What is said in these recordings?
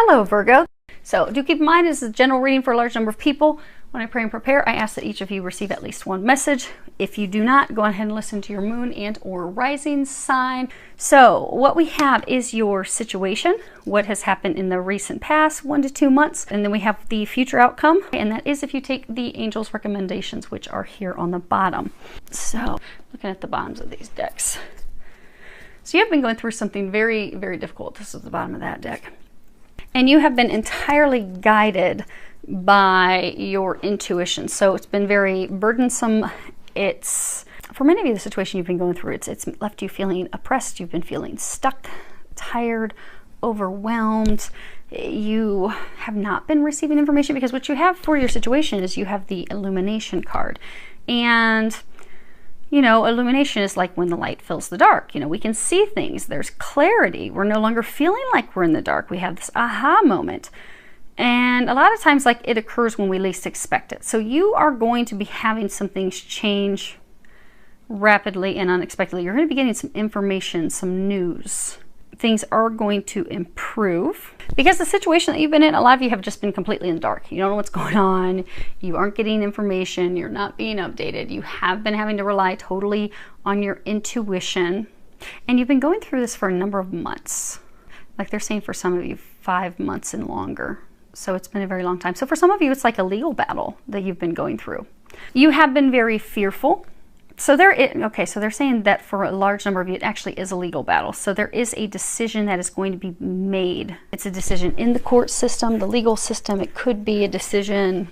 Hello, Virgo. So do keep in mind, this is a general reading for a large number of people. When I pray and prepare, I ask that each of you receive at least one message. If you do not, go ahead and listen to your moon and or rising sign. So what we have is your situation, what has happened in the recent past 1 to 2 months, and then we have the future outcome, and that is if you take the angels' recommendations, which are here on the bottom. So looking at the bottoms of these decks. So you have been going through something very, very difficult. This is the bottom of that deck. And you have been entirely guided by your intuition. So it's been very burdensome. It's, for many of you, the situation you've been going through, it's left you feeling oppressed. You've been feeling stuck, tired, overwhelmed. You have not been receiving information because what you have for your situation is you have the illumination card. And you know, illumination is like when the light fills the dark. You know, we can see things. There's clarity. We're no longer feeling like we're in the dark. We have this aha moment. And a lot of times, like, it occurs when we least expect it. So you are going to be having some things change rapidly and unexpectedly. You're going to be getting some information, some news. Things are going to improve because the situation that you've been in, a lot of you have just been completely in the dark. You don't know what's going on. You aren't getting information. You're not being updated. You have been having to rely totally on your intuition. And you've been going through this for a number of months. Like they're saying for some of you, 5 months and longer. So it's been a very long time. So for some of you, it's like a legal battle that you've been going through. You have been very fearful. So so they're saying that for a large number of you, it actually is a legal battle. So there is a decision that is going to be made. It's a decision in the court system, the legal system. It could be a decision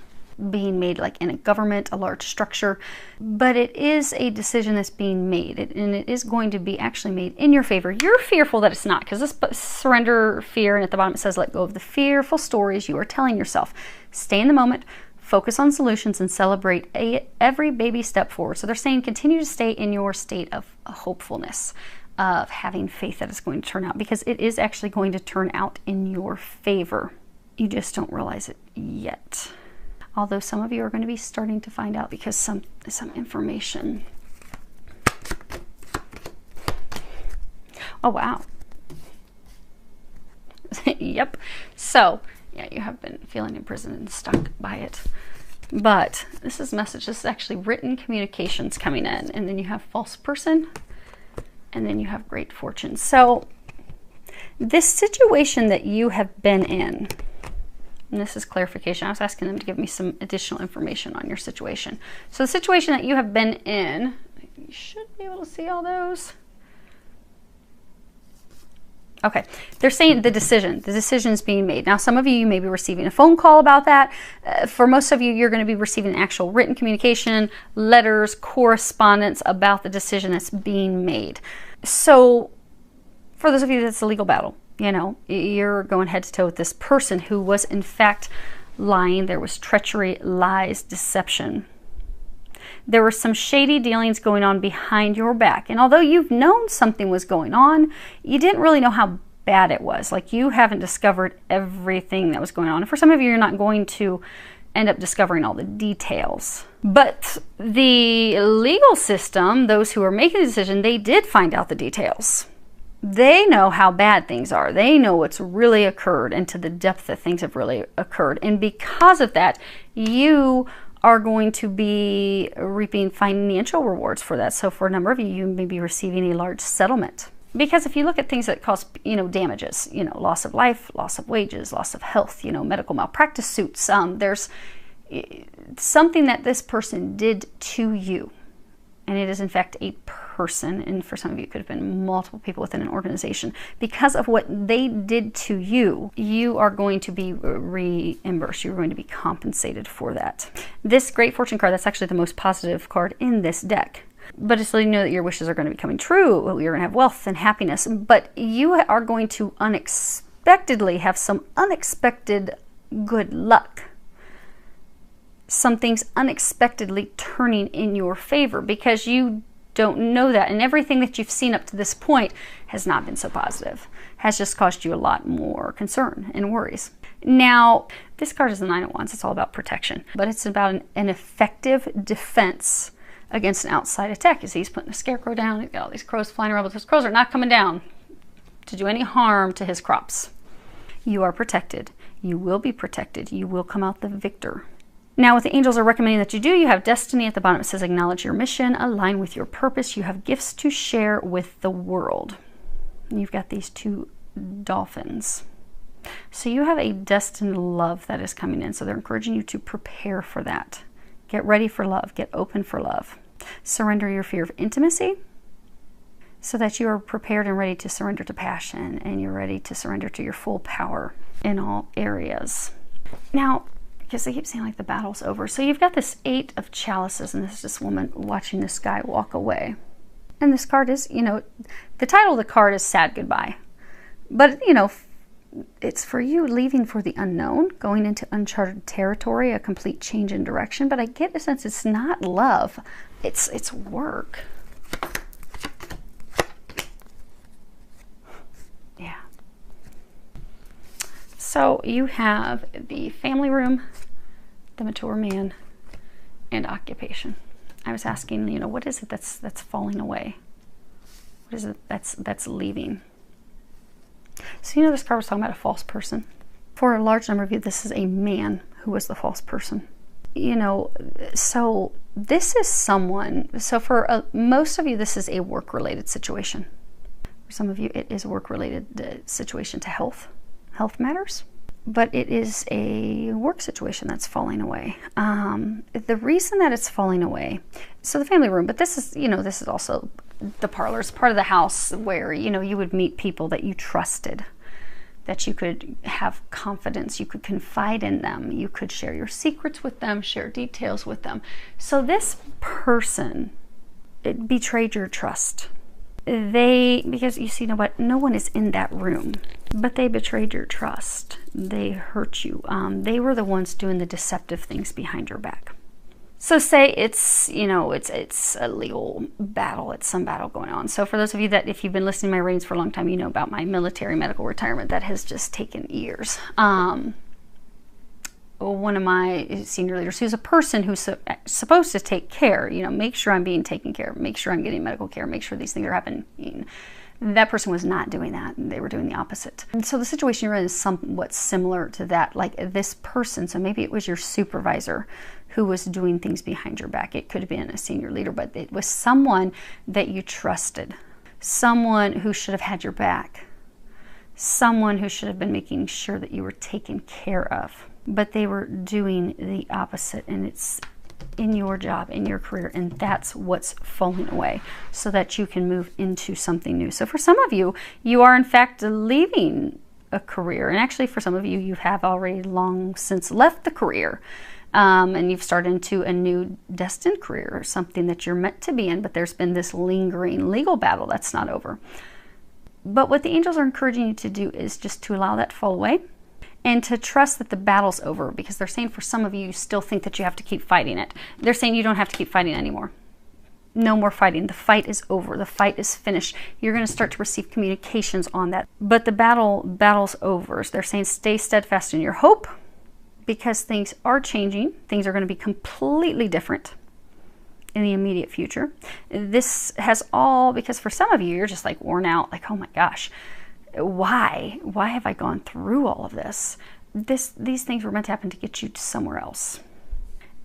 being made like in a government, a large structure, but it is a decision that's being made, and it is going to be actually made in your favor. You're fearful that it's not, because this surrender fear, and at the bottom it says let go of the fearful stories you are telling yourself. Stay in the moment. Focus on solutions and celebrate every baby step forward. So they're saying continue to stay in your state of hopefulness, of having faith that it's going to turn out, because it is actually going to turn out in your favor. You just don't realize it yet. Although some of you are going to be starting to find out because some information. Oh, wow. Yep. So yeah, you have been feeling imprisoned and stuck by it. But this is message. This is actually written communications coming in. And then you have false person. And then you have great fortune. So this situation that you have been in, and this is clarification. I was asking them to give me some additional information on your situation. So the situation that you have been in, you should be able to see all those. Okay, they're saying the decision's being made. Now, some of you may be receiving a phone call about that. For most of you, you're going to be receiving actual written communication, letters, correspondence about the decision that's being made. So for those of you, that's a legal battle. You know, you're going head to toe with this person who was in fact lying. There was treachery, lies, deception. There were some shady dealings going on behind your back. And although you've known something was going on, you didn't really know how bad it was. Like, you haven't discovered everything that was going on. And for some of you, you're not going to end up discovering all the details. But the legal system, those who are making the decision, they did find out the details. They know how bad things are. They know what's really occurred and to the depth that things have really occurred. And because of that, you are going to be reaping financial rewards for that. So for a number of you, you may be receiving a large settlement. Because if you look at things that cause, damages, loss of life, loss of wages, loss of health, medical malpractice suits, there's something that this person did to you. And it is in fact a person, and for some of you it could have been multiple people within an organization. Because of what they did to you, you are going to be reimbursed. You're going to be compensated for that. This Great Fortune card, that's actually the most positive card in this deck. But it's letting you know that your wishes are going to be coming true. You're going to have wealth and happiness. But you are going to unexpectedly have some unexpected good luck. Some things unexpectedly turning in your favor because you don't know that. And everything that you've seen up to this point has not been so positive, has just caused you a lot more concern and worries. Now, this card is the Nine of Wands. It's all about protection, but it's about an effective defense against an outside attack. You see, he's putting a scarecrow down. He's got all these crows flying around, but those crows are not coming down to do any harm to his crops. You are protected. You will be protected. You will come out the victor. Now, what the angels are recommending that you do, you have destiny at the bottom. It says acknowledge your mission, align with your purpose. You have gifts to share with the world. And you've got these two dolphins. So you have a destined love that is coming in. So they're encouraging you to prepare for that. Get ready for love. Get open for love. Surrender your fear of intimacy so that you are prepared and ready to surrender to passion, and you're ready to surrender to your full power in all areas. Now, because they keep saying like the battle's over. So you've got this 8 of chalices, and this is this woman watching this guy walk away. And this card is, you know, the title of the card is Sad Goodbye. But, you know, it's for you leaving for the unknown, going into uncharted territory, a complete change in direction. But I get a sense it's not love, it's work. Yeah. So you have the family room, the mature man, and occupation. I was asking, you know, what is it that's falling away? What is it that's leaving? So, you know, this card was talking about a false person. For a large number of you, this is a man who was the false person. You know, so this is someone, so for most of you, this is a work-related situation. For some of you, it is a work-related situation to health matters. But it is a work situation that's falling away. The reason that it's falling away, so the family room, but this is, you know, this is also the parlor. It's part of the house where, you know, you would meet people that you trusted, that you could have confidence, you could confide in them, you could share your secrets with them, share details with them. So this person, it betrayed your trust. Because you see, no one is in that room, but they betrayed your trust. They hurt you. They were the ones doing the deceptive things behind your back. So say it's, you know, it's a legal battle. It's some battle going on. So for those of you that, if you've been listening to my readings for a long time, you know about my military medical retirement that has just taken years. One of my senior leaders, who's a person who's supposed to take care, you know, make sure I'm being taken care of, make sure I'm getting medical care, make sure these things are happening. That person was not doing that. They were doing the opposite. And so the situation you're in is somewhat similar to that. Like this person, so maybe it was your supervisor who was doing things behind your back. It could have been a senior leader, but it was someone that you trusted, someone who should have had your back, someone who should have been making sure that you were taken care of. But they were doing the opposite, and it's in your job, in your career, and that's what's falling away so that you can move into something new. So for some of you, you are in fact leaving a career, and actually for some of you, you have already long since left the career, and you've started into a new destined career, or something that you're meant to be in, but there's been this lingering legal battle that's not over. But what the angels are encouraging you to do is just to allow that to fall away, and to trust that the battle's over, because they're saying for some of you, you still think that you have to keep fighting it. They're saying you don't have to keep fighting anymore. No more fighting. The fight is over. The fight is finished. You're going to start to receive communications on that. But the battle's over. So they're saying stay steadfast in your hope, because things are changing. Things are going to be completely different in the immediate future. This has all, because for some of you, you're just like worn out, like, oh my gosh, why have I gone through all of this? These things were meant to happen to get you to somewhere else.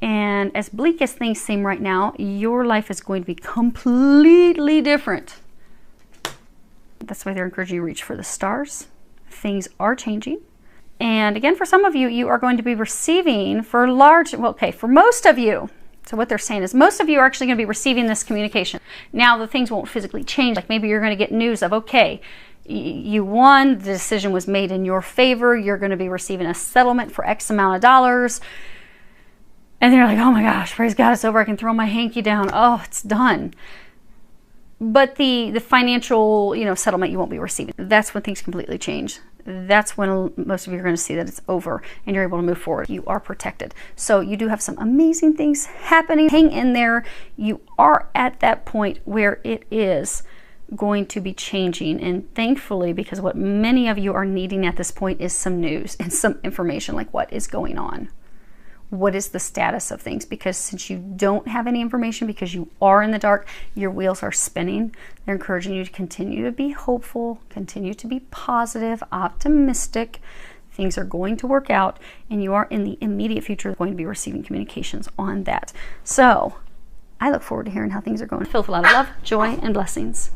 And as bleak as things seem right now, your life is going to be completely different. That's why they're encouraging you to reach for the stars. Things are changing. And again, for some of you, you are going to be receiving for most of you. So what they're saying is most of you are actually going to be receiving this communication. Now the things won't physically change. Like maybe you're going to get news of, okay, you won, the decision was made in your favor, you're going to be receiving a settlement for X amount of dollars. And then you're like, oh my gosh, praise God, it's over. I can throw my hanky down. Oh, it's done. But the financial, settlement you won't be receiving. That's when things completely change. That's when most of you are going to see that it's over and you're able to move forward. You are protected. So you do have some amazing things happening. Hang in there. You are at that point where it is going to be changing, and thankfully, because what many of you are needing at this point is some news and some information, like what is going on, what is the status of things, because since you don't have any information, because you are in the dark, your wheels are spinning. They're encouraging you to continue to be hopeful, continue to be positive, optimistic, things are going to work out, and you are in the immediate future going to be receiving communications on that. So I look forward to hearing how things are going. Filled with a lot of love, joy, and blessings.